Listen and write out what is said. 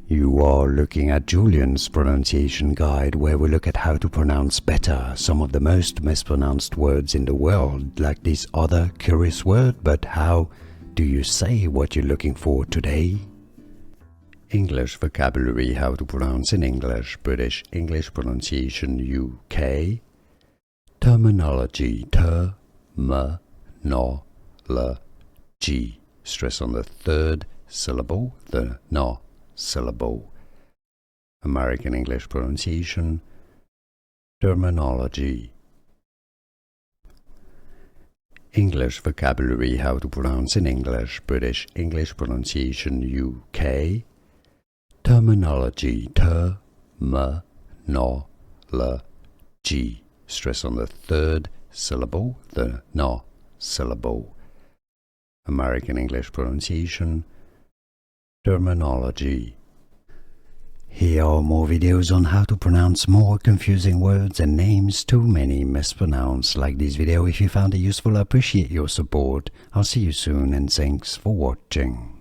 You are looking at Julian's pronunciation guide, where we look at how to pronounce better some of the most mispronounced words in the world, like this other curious word. But how do you say what you're looking for today? English vocabulary, how to pronounce in English, British English pronunciation, UK. Terminology, terminology, stress on the third syllable, the no syllable. American English pronunciation, terminology. English vocabulary, how to pronounce in English, British English pronunciation, UK. Terminology, terminology, stress on the third syllable, the no syllable. American English pronunciation, terminology. Here are more videos on how to pronounce more confusing words and names too many mispronounced. Like this video if you found it useful. I appreciate your support. I'll see you soon and thanks for watching.